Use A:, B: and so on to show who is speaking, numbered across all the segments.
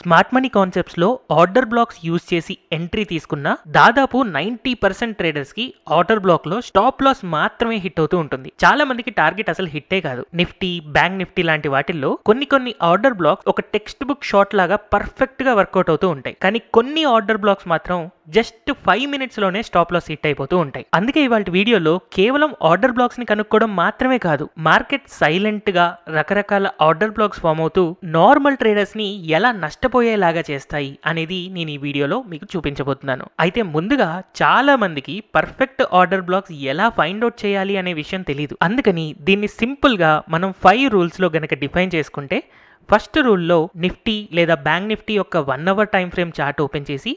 A: Smart money కాన్సెప్ట్స్లో order blocks use చేసి entry తీసుకున్న దాదాపు 90% ట్రేడర్స్కి ఆర్డర్ బ్లాక్లో స్టాప్ లాస్ మాత్రమే హిట్ అవుతూ ఉంటుంది. చాలా మందికి టార్గెట్ అసలు హిట్టే కాదు. నిఫ్టీ, బ్యాంక్ నిఫ్టీ లాంటి వాటిల్లో కొన్ని ఆర్డర్ బ్లాక్స్ ఒక టెక్స్ట్ బుక్ షాట్ లాగా పర్ఫెక్ట్గా వర్కౌట్ అవుతూ ఉంటాయి. కానీ కొన్ని ఆర్డర్ బ్లాక్స్ మాత్రం జస్ట్ 5 మినిట్స్లోనే స్టాప్ లాస్ హిట్ అయిపోతూ ఉంటాయి. అందుకే ఇవాళ వీడియోలో కేవలం ఆర్డర్ బ్లాక్స్ని కనుక్కోవడం మాత్రమే కాదు, మార్కెట్ సైలెంట్గా రకరకాల ఆర్డర్ బ్లాక్స్ ఫామ్ అవుతూ నార్మల్ ట్రేడర్స్ని ఎలా నష్టపోయేలాగా చేస్తాయి అనేది నేను ఈ వీడియోలో మీకు చూపించబోతున్నాను. అయితే ముందుగా చాలా మందికి పర్ఫెక్ట్ ఆర్డర్ బ్లాక్స్ ఎలా ఫైండ్ అవుట్ చేయాలి అనే విషయం తెలియదు. అందుకని దీన్ని సింపుల్గా మనం 5 రూల్స్లో గనక డిఫైన్ చేసుకుంటే, ఫస్ట్ రూల్లో నిఫ్టీ లేదా బ్యాంక్ నిఫ్టీ యొక్క 1 hour time frame chart open చేసి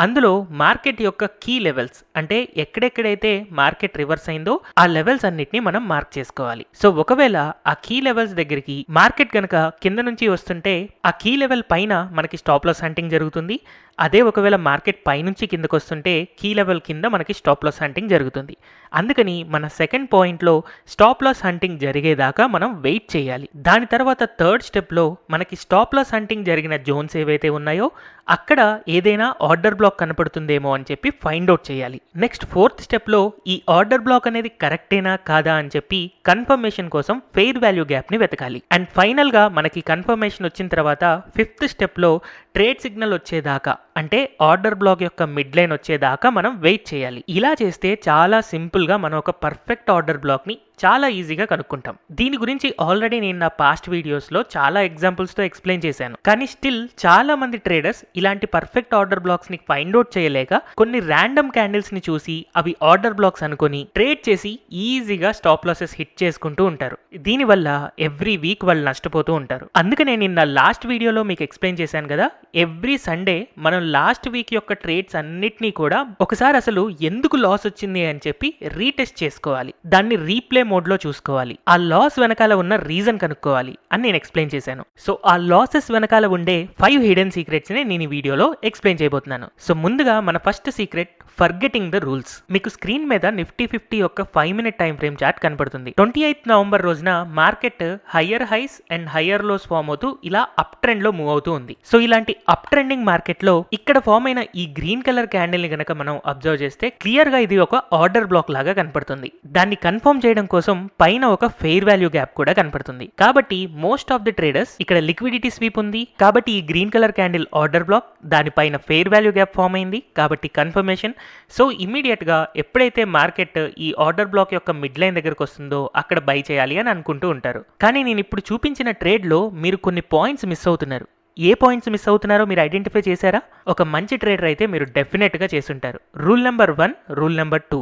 A: అందులో మార్కెట్ యొక్క కీ లెవెల్స్, అంటే ఎక్కడెక్కడైతే మార్కెట్ రివర్స్ అయిందో ఆ లెవెల్స్ అన్నిటిని మనం మార్క్ చేసుకోవాలి. సో ఒకవేళ ఆ కీ లెవెల్స్ దగ్గరికి మార్కెట్ కనుక కింద నుంచి వస్తుంటే ఆ కీ లెవెల్ పైన మనకి స్టాప్ లాస్ హంటింగ్ జరుగుతుంది. అదే ఒకవేళ మార్కెట్ పైనుంచి కిందకు వస్తుంటే కీ లెవెల్ కింద మనకి స్టాప్ లాస్ హంటింగ్ జరుగుతుంది. అందుకని మన సెకండ్ పాయింట్లో స్టాప్ లాస్ హంటింగ్ జరిగేదాకా మనం వెయిట్ చేయాలి. దాని తర్వాత థర్డ్ స్టెప్లో మనకి స్టాప్ లాస్ హంటింగ్ జరిగిన జోన్స్ ఏవైతే ఉన్నాయో అక్కడ ఏదైనా ఆర్డర్ బ్లాక్ కనపడుతుందేమో అని చెప్పి ఫైండ్ అవుట్ చేయాలి. నెక్స్ట్ ఫోర్త్ స్టెప్లో ఈ ఆర్డర్ బ్లాక్ అనేది కరెక్టేనా కాదా అని చెప్పి కన్ఫర్మేషన్ కోసం ఫెయిర్ వాల్యూ గ్యాప్ని వెతకాలి. అండ్ ఫైనల్గా మనకి కన్ఫర్మేషన్ వచ్చిన తర్వాత ఫిఫ్త్ స్టెప్లో ట్రేడ్ సిగ్నల్ వచ్చేదాకా, అంటే ఆర్డర్ బ్లాక్ యొక్క మిడ్ లైన్ వచ్చేదాకా మనం వెయిట్ చేయాలి. ఇలా చేస్తే చాలా సింపుల్గా మనం ఒక పర్ఫెక్ట్ ఆర్డర్ బ్లాక్ని చాలా ఈజీగా కనుక్కుంటాం. దీని గురించి ఆల్రెడీ నేను నా పాస్ట్ వీడియోస్లో చాలా ఎగ్జాంపుల్స్తో ఎక్స్ప్లెయిన్ చేశాను. కానీ స్టిల్ చాలా మంది ట్రేడర్స్ ఇలాంటి పర్ఫెక్ట్ ఆర్డర్ బ్లాక్స్ని ఫైండ్ అవుట్ చేయలేక కొన్ని ర్యాండమ్ క్యాండిల్స్ని చూసి అవి ఆర్డర్ బ్లాక్స్ అనుకొని ట్రేడ్ చేసి ఈజీగా స్టాప్ లాసెస్ హిట్ చేసుకుంటూ ఉంటారు. దీనివల్ల ఎవ్రీ వీక్ వాళ్ళు నష్టపోతూ ఉంటారు. అందుకనే నేను నా లాస్ట్ వీడియోలో మీకు ఎక్స్ప్లెయిన్ చేశాను కదా, ఎవ్రీ సండే మనం లాస్ట్ వీక్ యొక్క ట్రేడ్స్ అన్నిటినీ కూడా ఒకసారి అసలు ఎందుకు లాస్ వచ్చింది అని చెప్పి రీటెస్ట్ చేసుకోవాలి. దాన్ని రీప్లే మోడ్లో చూసుకోవాలి. ఆ లాస్ వెనకాల ఉన్న రీజన్ కనుక్కోవాలి అని నేను ఎక్స్ప్లెయిన్ చేశాను. సో ఆ లాసెస్ వెనకాల ఉండే 5 హిడెన్ సీక్రెట్స్ ని నేను ఈ వీడియోలో ఎక్స్ప్లెయిన్ చేయబోతున్నాను. సో ముందుగా మన first secret, forgetting the rules. మీకు స్క్రీన్ మీద నిఫ్టీ 50 యొక్క 5 మినిట్ టైం ఫ్రేమ్ చార్ట్ కనపడుతుంది. 28 నవంబర్ రోజున market higher highs and higher lows form అవుతూ ఇలా అప్ ట్రెండ్ లో మూవ్ అవుతూ ఉంది. సో ఇలాంటి అప్ ట్రెండింగ్ మార్కెట్ లో ఇక్కడ ఫామ్ అయిన ఈ గ్రీన్ కలర్ క్యాండిల్ ని గనక మనం అబ్జర్వ్ చేస్తే క్లియర్ గా ఇది ఒక ఆర్డర్ బ్లాక్ లాగా కనపడుతుంది. దాన్ని కన్ఫర్మ్ చేయడం కోసం పైన ఒక ఫెయిర్ వాల్యూ గ్యాప్ కూడా కనపడుతుంది. కాబట్టి మోస్ట్ ఆఫ్ ది ట్రేడర్స్ ఇక్కడ లిక్విడిటీ స్వీప్ ఉంది కాబట్టి ఈ green colour candle order black, దానిపైన ఫెయిర్ వాల్యూ గ్యాప్ ఫామ్ అయింది కాబట్టి కన్ఫర్మేషన్. సో ఇమ్మీడియట్ గా ఎప్పుడైతే మార్కెట్ ఈ ఆర్డర్ బ్లాక్ యొక్క మిడ్ లైన్ దగ్గరకు వస్తుందో అక్కడ బై చేయాలి అని అనుకుంటూ ఉంటారు. కానీ నేను ఇప్పుడు చూపించిన ట్రేడ్ లో మీరు కొన్ని పాయింట్స్ మిస్ అవుతున్నారు. ఏ పాయింట్స్ మిస్ అవుతున్నారో మీరు ఐడెంటిఫై చేశారా? ఒక మంచి ట్రేడర్ అయితే మీరు డెఫినెట్గా చేసుంటారు. రూల్ నెంబర్ 1, రూల్ నెంబర్ 2,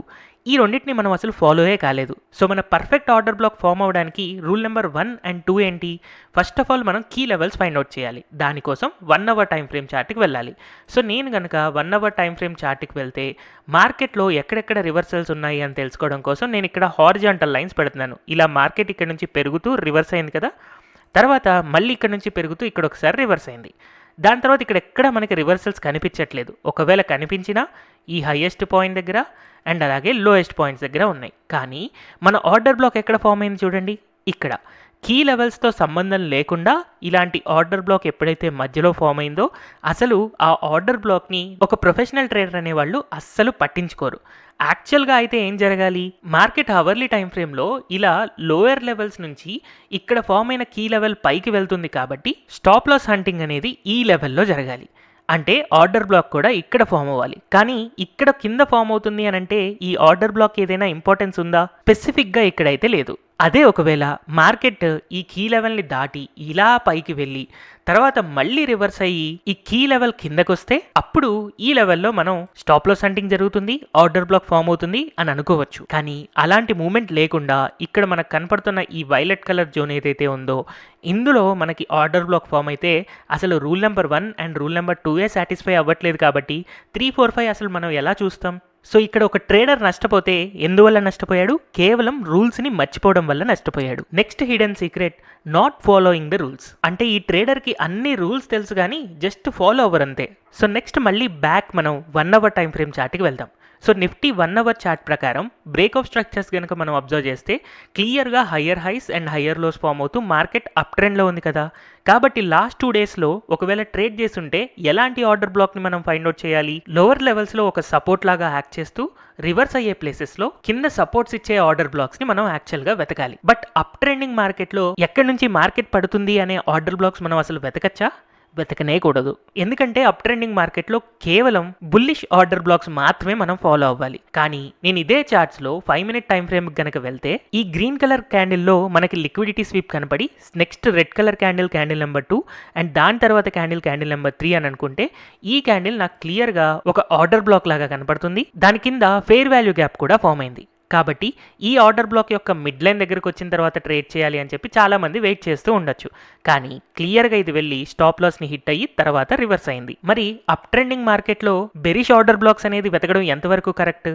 A: ఈ రెండింటిని మనం అసలు ఫాలోయే కాలేదు. సో మన పర్ఫెక్ట్ ఆర్డర్ బ్లాక్ ఫామ్ అవడానికి రూల్ నెంబర్ 1 అండ్ 2 ఏంటి? ఫస్ట్ ఆఫ్ ఆల్ మనం కీ లెవెల్స్ ఫైండ్ అవుట్ చేయాలి. దానికోసం 1 అవర్ టైం ఫ్రేమ్ చార్ట్కి వెళ్ళాలి. సో నేను కనుక 1 అవర్ టైం ఫ్రేమ్ చార్ట్కి వెళ్తే మార్కెట్లో ఎక్కడెక్కడ రివర్సల్స్ ఉన్నాయి అని తెలుసుకోవడం కోసం నేను ఇక్కడ హారిజాంటల్ లైన్స్ పెడుతున్నాను. ఇలా మార్కెట్ ఇక్కడ నుంచి పెరుగుతూ రివర్స్ అయింది కదా, తర్వాత మళ్ళీ ఇక్కడ నుంచి పెరుగుతూ ఇక్కడ ఒకసారి రివర్స్ అయింది. దాని తర్వాత ఇక్కడ ఎక్కడ మనకి రివర్సల్స్ కనిపించట్లేదు. ఒకవేళ కనిపించినా ఈ హైయెస్ట్ పాయింట్ దగ్గర అండ్ అలాగే లోయెస్ట్ పాయింట్స్ దగ్గర ఉన్నాయి. కానీ మన ఆర్డర్ బ్లాక్ ఎక్కడ ఫామ్ అయింది చూడండి, ఇక్కడ కీ లెవెల్స్తో సంబంధం లేకుండా ఇలాంటి ఆర్డర్ బ్లాక్ ఎప్పుడైతే మధ్యలో ఫామ్ అయిందో అసలు ఆ ఆర్డర్ బ్లాక్ని ఒక ప్రొఫెషనల్ ట్రేడర్ అనేవాళ్ళు అస్సలు పట్టించుకోరు. యాక్చువల్గా అయితే ఏం జరగాలి, మార్కెట్ అవర్లీ టైం ఫ్రేమ్లో ఇలా లోయర్ లెవెల్స్ నుంచి ఇక్కడ ఫామ్ అయిన కీ లెవెల్ పైకి వెళ్తుంది కాబట్టి స్టాప్ లాస్ హంటింగ్ అనేది ఈ లెవెల్లో జరగాలి. అంటే ఆర్డర్ బ్లాక్ కూడా ఇక్కడ ఫామ్ అవ్వాలి. కానీ ఇక్కడ కింద ఫామ్ అవుతుంది అని అంటే ఈ ఆర్డర్ బ్లాక్ ఏదైనా ఇంపార్టెన్స్ ఉందా? స్పెసిఫిక్గా ఇక్కడైతే లేదు. అదే ఒకవేళ మార్కెట్ ఈ కీ లెవెల్ని దాటి ఇలా పైకి వెళ్ళి తర్వాత మళ్ళీ రివర్స్ అయ్యి ఈ కీ లెవెల్ కిందకు వస్తే అప్పుడు ఈ లెవెల్లో మనం స్టాప్ లాస్ హంటింగ్ జరుగుతుంది, ఆర్డర్ బ్లాక్ ఫామ్ అవుతుంది అని అనుకోవచ్చు. కానీ అలాంటి మూమెంట్ లేకుండా ఇక్కడ మనకు కనపడుతున్న ఈ వైలెట్ కలర్ జోన్ ఏదైతే ఉందో ఇందులో మనకి ఆర్డర్ బ్లాక్ ఫామ్ అయితే అసలు rule number 1 and rule number 2 satisfy అవ్వట్లేదు కాబట్టి 3, 4, 5 అసలు మనం ఎలా చూస్తాం? సో ఇక్కడ ఒక ట్రేడర్ నష్టపోతే ఎందువల్ల నష్టపోయాడు? కేవలం రూల్స్ని మర్చిపోవడం వల్ల నష్టపోయాడు. Next hidden secret, not following the rules. అంటే ఈ ట్రేడర్కి అన్ని రూల్స్ తెలుసు కానీ జస్ట్ ఫాలో అవ్వరు అంతే. సో నెక్స్ట్ మళ్ళీ బ్యాక్ మనం 1 అవర్ టైం ఫ్రేమ్ చార్ట్కి వెళ్దాం. సో నిఫ్టీ 1 అవర్ చార్ట్ ప్రకారం బ్రేక్అవుట్ స్ట్రక్చర్స్ కనుక మనం అబ్జర్వ్ చేస్తే క్లియర్గా higher highs and higher lows form అవుతూ మార్కెట్ అప్ ట్రెండ్లో ఉంది కదా. కాబట్టి లాస్ట్ 2 డేస్లో ఒకవేళ ట్రేడ్ చేస్తుంటే ఎలాంటి ఆర్డర్ బ్లాక్ని మనం ఫైండ్ అవుట్ చేయాలి? లోవర్ లెవెల్స్లో ఒక సపోర్ట్ లాగా యాక్ట్ చేస్తూ రివర్స్ అయ్యే ప్లేసెస్లో కింద సపోర్ట్స్ ఇచ్చే ఆర్డర్ బ్లాక్స్ని మనం యాక్చువల్గా వెతకాలి. బట్ అప్ ట్రెండింగ్ మార్కెట్లో ఎక్కడి నుంచి మార్కెట్ పడుతుంది అనే ఆర్డర్ బ్లాక్స్ మనం అసలు వెతకచ్చా? వెతకనే కూడదు. ఎందుకంటే అప్ ట్రెండింగ్ మార్కెట్లో కేవలం బుల్లిష్ ఆర్డర్ బ్లాక్స్ మాత్రమే మనం ఫాలో అవ్వాలి. కానీ నేను ఇదే చార్ట్స్లో 5 మినిట్ టైం ఫ్రేమ్ కనుక వెళ్తే ఈ గ్రీన్ కలర్ క్యాండిల్లో మనకి లిక్విడిటీ స్వీప్ కనపడి next red colour candle number 2 and దాని తర్వాత క్యాండిల్ నెంబర్ 3 అని అనుకుంటే ఈ క్యాండిల్ నాకు క్లియర్గా ఒక ఆర్డర్ బ్లాక్ లాగా కనపడుతుంది. దాని కింద ఫెయిర్ వాల్యూ గ్యాప్ కూడా ఫామ్ అయింది. కాబట్టి ఈ ఆర్డర్ బ్లాక్ యొక్క మిడ్ లైన్ దగ్గరకు వచ్చిన తర్వాత ట్రేడ్ చేయాలి అని చెప్పి చాలామంది వెయిట్ చేస్తూ ఉండొచ్చు. కానీ క్లియర్గా ఇది వెళ్ళి స్టాప్ లాస్ని హిట్ అయ్యి తర్వాత రివర్స్ అయింది. మరి అప్ ట్రెండింగ్ మార్కెట్లో బెరిష్ ఆర్డర్ బ్లాక్స్ అనేది వెతకడం ఎంతవరకు కరెక్ట్?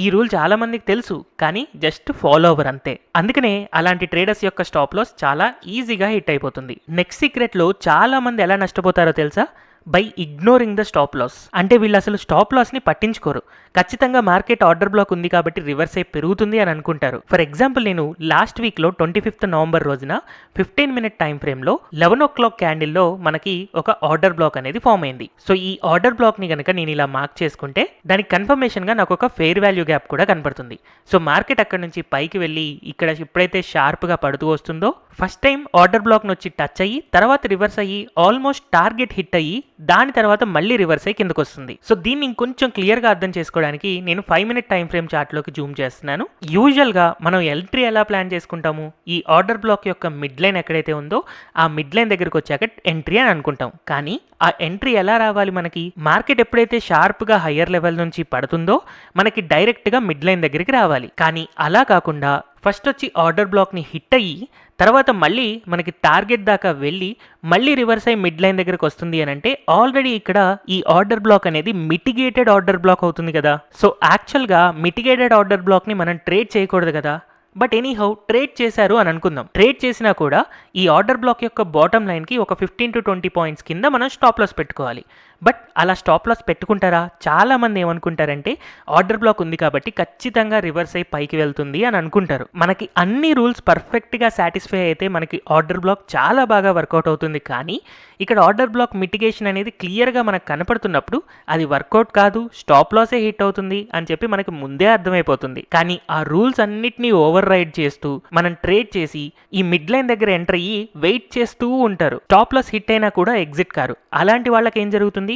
A: ఈ రూల్ చాలా మందికి తెలుసు, కానీ జస్ట్ ఫాలో ఓవర్ అంతే. అందుకనే అలాంటి ట్రేడర్స్ యొక్క స్టాప్ లాస్ చాలా ఈజీగా హిట్ అయిపోతుంది. నెక్స్ట్ సీక్రెట్లో చాలా మంది ఎలా నష్టపోతారో తెలుసా? By ignoring the stop loss. అంటే వీళ్ళు అసలు స్టాప్ లాస్ని పట్టించుకోరు. ఖచ్చితంగా మార్కెట్ ఆర్డర్ బ్లాక్ ఉంది కాబట్టి రివర్స్ అయి పెరుగుతుంది అని అనుకుంటారు. ఫర్ ఎగ్జాంపుల్ నేను లాస్ట్ వీక్లో 25th నవంబర్ రోజున 15 మినిట్ టైం ఫ్రేమ్లో 11 o'clock క్యాండిల్లో మనకి ఒక ఆర్డర్ బ్లాక్ అనేది ఫామ్ అయింది. సో ఈ ఆర్డర్ బ్లాక్ని కనుక నేను ఇలా మార్క్ చేసుకుంటే దానికి కన్ఫర్మేషన్గా నాకు ఒక ఫెయిర్ వాల్యూ గ్యాప్ కూడా కనపడుతుంది. సో మార్కెట్ అక్కడ నుంచి పైకి వెళ్ళి ఇక్కడ ఎప్పుడైతే షార్ప్గా పడుతూ వస్తుందో ఫస్ట్ టైం ఆర్డర్ బ్లాక్ని వచ్చి టచ్ అయ్యి తర్వాత రివర్స్ అయ్యి ఆల్మోస్ట్ టార్గెట్ హిట్ అయ్యి దాని తర్వాత మళ్ళీ రివర్స్ అయ్యి కిందకు వస్తుంది. సో దీన్ని ఇంకొంచెం క్లియర్గా అర్థం చేసుకోవడానికి నేను 5 మినిట్ టైం ఫ్రేమ్ చార్ట్లోకి జూమ్ చేస్తున్నాను. యూజువల్గా మనం ఎంట్రీ ఎలా ప్లాన్ చేసుకుంటాము? ఈ ఆర్డర్ బ్లాక్ యొక్క మిడ్ లైన్ ఎక్కడైతే ఉందో ఆ మిడ్ లైన్ దగ్గరకు వచ్చాక ఎంట్రీ అని అనుకుంటాం. కానీ ఆ ఎంట్రీ ఎలా రావాలి? మనకి మార్కెట్ ఎప్పుడైతే షార్ప్గా హయ్యర్ లెవెల్ నుంచి పడుతుందో మనకి డైరెక్ట్గా మిడ్ లైన్ దగ్గరికి రావాలి. కానీ అలా కాకుండా ఫస్ట్ వచ్చి ఆర్డర్ బ్లాక్ని హిట్ అయ్యి తర్వాత మళ్ళీ మనకి టార్గెట్ దాకా వెళ్ళి మళ్ళీ రివర్స్ అయ్యి మిడ్ లైన్ దగ్గరకు వస్తుంది అని అంటే ఆల్రెడీ ఇక్కడ ఈ ఆర్డర్ బ్లాక్ అనేది మిటిగేటెడ్ ఆర్డర్ బ్లాక్ అవుతుంది కదా. సో యాక్చువల్గా మిటిగేటెడ్ ఆర్డర్ బ్లాక్ని మనం ట్రేడ్ చేయకూడదు కదా. బట్ ఎనీహౌ ట్రేడ్ చేశారు అని అనుకుందాం. ట్రేడ్ చేసినా కూడా ఈ ఆర్డర్ బ్లాక్ యొక్క బాటమ్ లైన్కి ఒక 15 to 20 పాయింట్స్ కింద మనం స్టాప్ లాస్ పెట్టుకోవాలి. బట్ అలా స్టాప్ లాస్ పెట్టుకుంటారా? చాలామంది ఏమనుకుంటారంటే ఆర్డర్ బ్లాక్ ఉంది కాబట్టి ఖచ్చితంగా రివర్స్ అయి పైకి వెళ్తుంది అని అనుకుంటారు. మనకి అన్ని రూల్స్ పర్ఫెక్ట్గా సాటిస్ఫై అయితే మనకి ఆర్డర్ బ్లాక్ చాలా బాగా వర్కౌట్ అవుతుంది. కానీ ఇక్కడ ఆర్డర్ బ్లాక్ మిటిగేషన్ అనేది క్లియర్గా మనకు కనపడుతున్నప్పుడు అది వర్కౌట్ కాదు, స్టాప్ లాసే హిట్ అవుతుంది అని చెప్పి మనకి ముందే అర్థమైపోతుంది. కానీ ఆ రూల్స్ అన్నిటినీ ఓవర్ రైడ్ చేస్తూ మనం ట్రేడ్ చేసి ఈ మిడ్ లైన్ దగ్గర ఎంటర్ అయ్యి వెయిట్ చేస్తూ ఉంటారు. స్టాప్ లాస్ హిట్ అయినా కూడా ఎగ్జిట్ కారు. అలాంటి వాళ్ళకి ఏం జరుగుతుంది?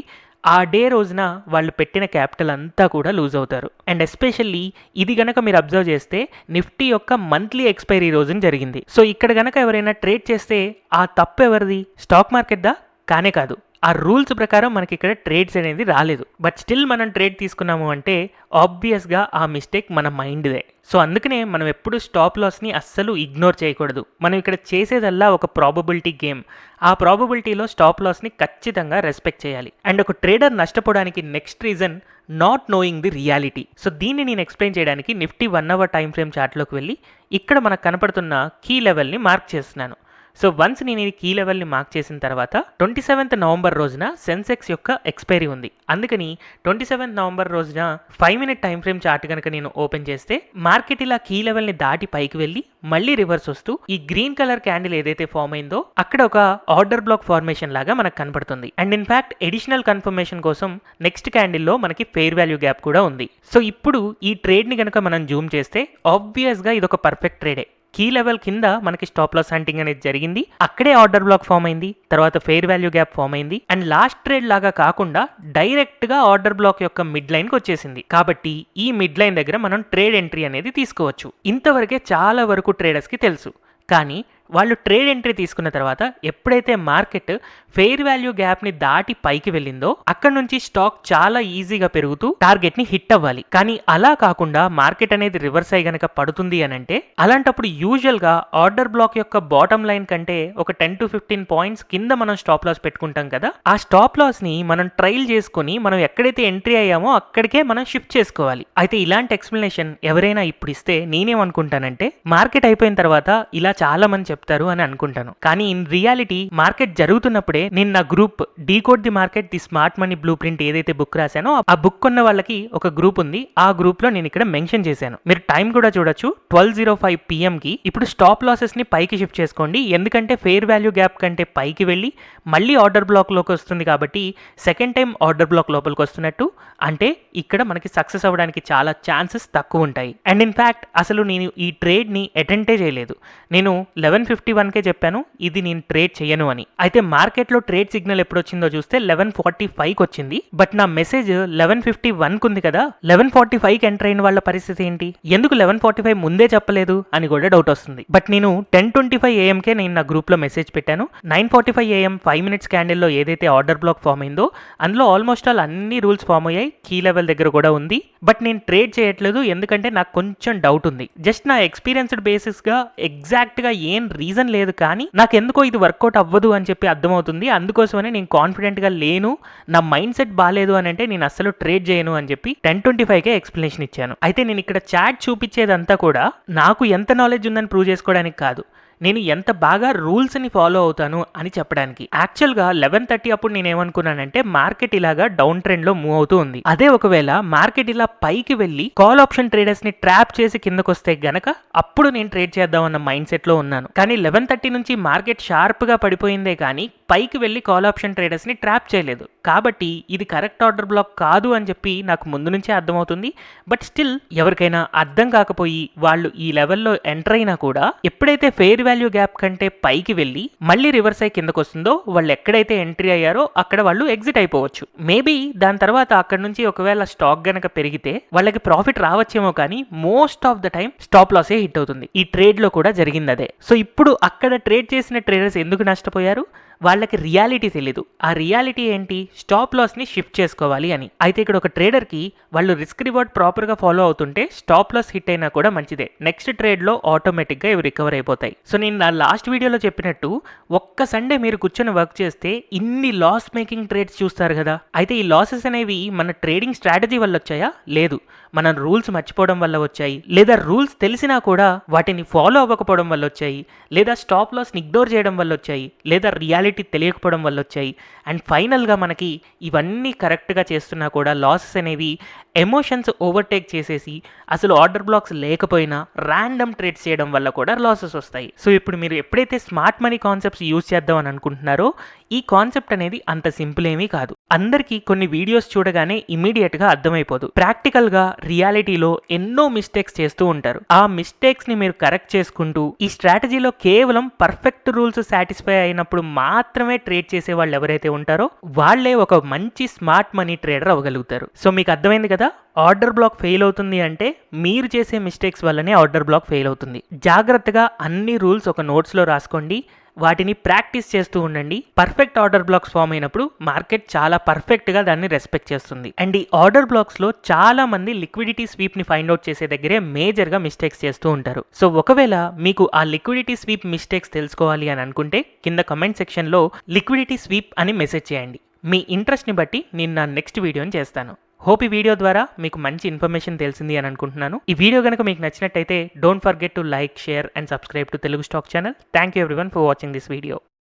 A: ఆ డే రోజున వాళ్ళు పెట్టిన క్యాపిటల్ అంతా కూడా లూజ్ అవుతారు. అండ్ ఎస్పెషల్లీ ఇది గనక మీరు అబ్జర్వ్ చేస్తే నిఫ్టీ యొక్క మంత్లీ ఎక్స్పైరీ రోజున జరిగింది. సో ఇక్కడ గనక ఎవరైనా ట్రేడ్ చేస్తే ఆ తప్పు ఎవరిది? స్టాక్ మార్కెట్దా? కానే కాదు. ఆ రూల్స్ ప్రకారం మనకి ఇక్కడ ట్రేడ్స్ అనేది రాలేదు. బట్ స్టిల్ మనం ట్రేడ్ తీసుకున్నాము అంటే ఆబ్వియస్గా ఆ మిస్టేక్ మన మైండ్దే. సో అందుకనే మనం ఎప్పుడు స్టాప్ లాస్ని అస్సలు ఇగ్నోర్ చేయకూడదు. మనం ఇక్కడ చేసేదల్లా ఒక ప్రాబబిలిటీ గేమ్. ఆ ప్రాబబిలిటీలో స్టాప్ లాస్ని ఖచ్చితంగా రెస్పెక్ట్ చేయాలి. అండ్ ఒక ట్రేడర్ నష్టపోవడానికి next reason not knowing the reality. So దీన్ని నేను ఎక్స్ప్లెయిన్ చేయడానికి నిఫ్టీ 1 అవర్ టైం ఫ్రేమ్ చార్ట్లోకి వెళ్ళి ఇక్కడ మనకు కనపడుతున్న కీ లెవెల్ని మార్క్ చేస్తున్నాను. సో వన్స్ నేను ఈ కీ లెవెల్ని మార్క్ చేసిన తర్వాత 27th నవంబర్ రోజున సెన్సెక్స్ యొక్క ఎక్స్పైరీ ఉంది. అందుకని 27th నవంబర్ రోజున 5 మినిట్ టైం ఫ్రేమ్ చార్ట్ కనుక నేను ఓపెన్ చేస్తే మార్కెట్ ఇలా కీ లెవెల్ని దాటి పైకి వెళ్ళి మళ్ళీ రివర్స్ వస్తూ ఈ గ్రీన్ కలర్ క్యాండిల్ ఏదైతే ఫామ్ అయిందో అక్కడ ఒక ఆర్డర్ బ్లాక్ ఫార్మేషన్ లాగా మనకు కనపడుతుంది. అండ్ ఇన్ఫాక్ట్ ఎడిషనల్ కన్ఫర్మేషన్ కోసం నెక్స్ట్ క్యాండిల్లో మనకి ఫెయిర్ వాల్యూ గ్యాప్ కూడా ఉంది. సో ఇప్పుడు ఈ ట్రేడ్ని కనుక మనం జూమ్ చేస్తే ఆబ్వియస్గా ఇది ఒక పర్ఫెక్ట్ ట్రేడే. కీ లెవెల్ కింద మనకి స్టాప్ లాస్ హంటింగ్ అనేది జరిగింది. అక్కడే ఆర్డర్ బ్లాక్ ఫామ్ అయింది, తర్వాత ఫెయిర్ వాల్యూ గ్యాప్ ఫామ్ అయింది. అండ్ లాస్ట్ ట్రేడ్ లాగా కాకుండా డైరెక్ట్ గా ఆర్డర్ బ్లాక్ యొక్క మిడ్ లైన్ కి వచ్చేసింది. కాబట్టి ఈ మిడ్ లైన్ దగ్గర మనం ట్రేడ్ ఎంట్రీ అనేది తీసుకోవచ్చు. ఇంతవరకే చాలా వరకు ట్రేడర్స్ కి తెలుసు. కానీ వాళ్ళు ట్రేడ్ ఎంట్రీ తీసుకున్న తర్వాత ఎప్పుడైతే మార్కెట్ ఫెయిర్ వాల్యూ గ్యాప్ ని దాటి పైకి వెళ్ళిందో అక్కడ నుంచి స్టాక్ చాలా ఈజీగా పెరుగుతూ టార్గెట్ ని హిట్ అవ్వాలి. కానీ అలా కాకుండా మార్కెట్ అనేది రివర్స్ అయ్యి గనక పడుతుంది అని అంటే అలాంటప్పుడు యూజువల్ గా ఆర్డర్ బ్లాక్ యొక్క బాటమ్ లైన్ కంటే ఒక 10 to 15 పాయింట్స్ కింద మనం స్టాప్ లాస్ పెట్టుకుంటాం కదా. ఆ స్టాప్ లాస్ ని మనం ట్రైల్ చేసుకుని మనం ఎక్కడైతే ఎంట్రీ అయ్యామో అక్కడికే మనం షిఫ్ట్ చేసుకోవాలి. అయితే ఇలాంటి ఎక్స్ప్లెనేషన్ ఎవరైనా ఇప్పుడు ఇస్తే నేనేమనుకుంటానంటే మార్కెట్ అయిపోయిన తర్వాత ఇలా చాలా మంది చెప్తారు అని అనుకుంటాను. కానీ ఇన్ రియాలిటీ మార్కెట్ జరుగుతున్నప్పుడే నేను నా group decode the market the smart money blue print ఏదైతే బుక్ రాశానో ఆ బుక్ కొన్న వాళ్ళకి ఒక గ్రూప్ ఉంది. ఆ గ్రూప్ లో నేను ఇక్కడ మెన్షన్ చేశాను. మీరు టైం కూడా చూడొచ్చు 12:05 PM కి. ఇప్పుడు స్టాప్ లాసెస్ ని పైకి షిఫ్ట్ చేసుకోండి, ఎందుకంటే ఫెయిర్ వాల్యూ గ్యాప్ కంటే పైకి వెళ్ళి మళ్ళీ ఆర్డర్ బ్లాక్ లోకి వస్తుంది కాబట్టి సెకండ్ టైం ఆర్డర్ బ్లాక్ లోపలికి వస్తున్నట్టు, అంటే ఇక్కడ మనకి సక్సెస్ అవ్వడానికి చాలా ఛాన్సెస్ తక్కువ ఉంటాయి. అండ్ ఇన్ఫ్యాక్ట్ అసలు నేను ఈ ట్రేడ్ ని అటెండే చేయలేదు. నేను 11:51కే చెప్పాను ఇది నేను ట్రేడ్ చేయను అని. అయితే మార్కెట్లో ట్రేడ్ సిగ్నల్ ఎప్పుడు వచ్చిందో చూస్తే 11:45కి వచ్చింది. బట్ నా మెసేజ్ 11:51కు ఉంది కదా, 11:45కి ఎంటర్ అయిన వాళ్ళ పరిస్థితి ఏంటి? ఎందుకు 11:45 ముందే చెప్పలేదు అని కూడా డౌట్ వస్తుంది. బట్ నేను 10:25 AMకే నేను నా గ్రూప్ లో మెసేజ్ పెట్టాను. 9:45 AM 5 minutes క్యాండిల్లో ఏదైతే ఆర్డర్ బ్లాక్ ఫామ్ అయిందో అందులో ఆల్మోస్ట్ ఆల్ అన్ని రూల్స్ ఫామ్ అయ్యాయి. కీ లెవెల్ దగ్గర కూడా ఉంది. బట్ నేను ట్రేడ్ చేయట్లేదు, ఎందుకంటే నాకు కొంచెం డౌట్ ఉంది. జస్ట్ నా ఎక్స్పీరియన్స్డ్ బేసిస్ గా ఎగ్జాక్ట్ గా ఏం రీజన్ లేదు, కానీ నాకు ఎందుకో ఇది వర్కౌట్ అవ్వదు అని చెప్పి అర్థమవుతుంది. అందుకోసమనే నేను కాన్ఫిడెంట్ గా లేను, నా మైండ్ సెట్ బాగాలేదు అని అంటే నేను అసలు ట్రేడ్ చేయను అని చెప్పి 10:25కే ఎక్స్ప్లెనేషన్ ఇచ్చాను. అయితే నేను ఇక్కడ చాట్ చూపించేదంతా కూడా నాకు ఎంత నాలెడ్జ్ ఉందని ప్రూవ్ చేసుకోవడానికి కాదు, నేను ఎంత బాగా రూల్స్ని ఫాలో అవుతాను అని చెప్పడానికి. యాక్చువల్గా 11:30 అప్పుడు నేను ఏమనుకున్నానంటే మార్కెట్ ఇలాగా డౌన్ ట్రెండ్లో మూవ్ అవుతూ ఉంది. అదే ఒకవేళ మార్కెట్ ఇలా పైకి వెళ్ళి కాల్ ఆప్షన్ ట్రేడర్స్ని ట్రాప్ చేసి కిందకు వస్తే గనక అప్పుడు నేను ట్రేడ్ చేద్దామన్న మైండ్ సెట్లో ఉన్నాను. కానీ 11:30 నుంచి మార్కెట్ షార్ప్గా పడిపోయిందే కానీ పైకి వెళ్ళి కాల్ ఆప్షన్ ట్రేడర్స్ని ట్రాప్ చేయలేదు. కాబట్టి ఇది కరెక్ట్ ఆర్డర్ బ్లాక్ కాదు అని చెప్పి నాకు ముందు నుంచే అర్థమవుతుంది. బట్ స్టిల్ ఎవరికైనా అర్థం కాకపోయి వాళ్ళు ఈ లెవెల్లో ఎంటర్ అయినా కూడా ఎప్పుడైతే ఫెయిర్ వాల్యూ గ్యాప్ కంటే పైకి వెళ్ళి మళ్ళీ రివర్స్ అయి కిందకు వస్తుందో వాళ్ళు ఎక్కడైతే ఎంట్రీ అయ్యారో అక్కడ వాళ్ళు ఎగ్జిట్ అయిపోవచ్చు. మేబీ దాని తర్వాత అక్కడ నుంచి ఒకవేళ స్టాక్ గనక పెరిగితే వాళ్ళకి ప్రాఫిట్ రావచ్చేమో, కానీ most of the time stop లాసే హిట్ అవుతుంది. ఈ ట్రేడ్ లో కూడా జరిగింది అదే. సో ఇప్పుడు అక్కడ ట్రేడ్ చేసిన ట్రేడర్స్ ఎందుకు నష్టపోయారు? వాళ్ళకి రియాలిటీ తెలీదు. ఆ రియాలిటీ ఏంటి? స్టాప్ లాస్ ని షిఫ్ట్ చేసుకోవాలి అని. అయితే ఇక్కడ ఒక ట్రేడర్ కి వాళ్ళు రిస్క్ రివార్డ్ ప్రాపర్ గా ఫాలో అవుతుంటే స్టాప్ లాస్ హిట్ అయినా కూడా మంచిదే. నెక్స్ట్ ట్రేడ్ లో ఆటోమేటిక్ గా ఇవి రికవర్ అయిపోతాయి. సో నేను నా లాస్ట్ వీడియోలో చెప్పినట్టు ఒక్క సండే మీరు కూర్చొని వర్క్ చేస్తే ఇన్ని లాస్ మేకింగ్ ట్రేడ్స్ చూస్తారు కదా. అయితే ఈ లాసెస్ అనేవి మన ట్రేడింగ్ స్ట్రాటజీ వల్ల వచ్చాయా? లేదు, మనం రూల్స్ మర్చిపోవడం వల్ల వచ్చాయి, లేదా రూల్స్ తెలిసినా కూడా వాటిని ఫాలో అవ్వకపోవడం వల్ల వచ్చాయి, లేదా స్టాప్ లాస్ని ఇగ్నోర్ చేయడం వల్ల వచ్చాయి, లేదా రియాలిటీ తెలియకపోవడం వల్ల వచ్చాయి. అండ్ ఫైనల్గా మనకి ఇవన్నీ కరెక్ట్గా చేస్తున్నా కూడా లాసెస్ అనేవి ఎమోషన్స్ ఓవర్టేక్ చేసేసి అసలు ఆర్డర్ బ్లాక్స్ లేకపోయినా ర్యాండమ్ ట్రేడ్స్ చేయడం వల్ల కూడా లాసెస్ వస్తాయి. సో ఇప్పుడు మీరు ఎప్పుడైతే స్మార్ట్ మనీ కాన్సెప్ట్స్ యూజ్ చేద్దాం అని అనుకుంటున్నారో ఈ కాన్సెప్ట్ అనేది అంత సింపుల్ ఏమీ కాదు. అందరికీ కొన్ని వీడియోస్ చూడగానే ఇమీడియట్గా అర్థమైపోదు. ప్రాక్టికల్గా రియాలిటీలో ఎన్నో మిస్టేక్స్ చేస్తూ ఉంటారు. ఆ మిస్టేక్స్ని మీరు కరెక్ట్ చేసుకుంటూ ఈ స్ట్రాటజీలో కేవలం పర్ఫెక్ట్ రూల్స్ సాటిస్ఫై అయినప్పుడు మాత్రమే ట్రేడ్ చేసే వాళ్ళు ఎవరైతే ఉంటారో వాళ్ళే ఒక మంచి స్మార్ట్ మనీ ట్రేడర్ అవ్వగలుగుతారు. సో మీకు అర్థమైంది కదా, ఆర్డర్ బ్లాక్ ఫెయిల్ అవుతుంది అంటే మీరు చేసే మిస్టేక్స్ వల్లనే ఆర్డర్ బ్లాక్ ఫెయిల్ అవుతుంది. జాగ్రత్తగా అన్ని రూల్స్ ఒక నోట్స్లో రాసుకోండి, వాటిని ప్రాక్టీస్ చేస్తూ ఉండండి. పర్ఫెక్ట్ ఆర్డర్ బ్లాక్స్ ఫామ్ అయినప్పుడు మార్కెట్ చాలా పర్ఫెక్ట్గా దాన్ని రెస్పెక్ట్ చేస్తుంది. అండ్ ఈ ఆర్డర్ బ్లాక్స్లో చాలా మంది లిక్విడిటీ స్వీప్ని ఫైండ్ అవుట్ చేసే దగ్గరే మేజర్గా మిస్టేక్స్ చేస్తూ ఉంటారు. సో ఒకవేళ మీకు ఆ లిక్విడిటీ స్వీప్ మిస్టేక్స్ తెలుసుకోవాలి అని అనుకుంటే కింద కమెంట్ సెక్షన్లో లిక్విడిటీ స్వీప్ అని మెసేజ్ చేయండి. మీ ఇంట్రెస్ట్ని బట్టి నేను నా నెక్స్ట్ వీడియోని చేస్తాను. హోప్ ఈ వీడియో ద్వారా మీకు మంచి ఇన్ఫర్మేషన్ తెలిసింది అని అనుకుంటున్నాను. ఈ వీడియో కనుక మీకు నచ్చినట్టయితే don't forget to like, share and subscribe to Telugu stock channel. Thank you everyone for watching this video.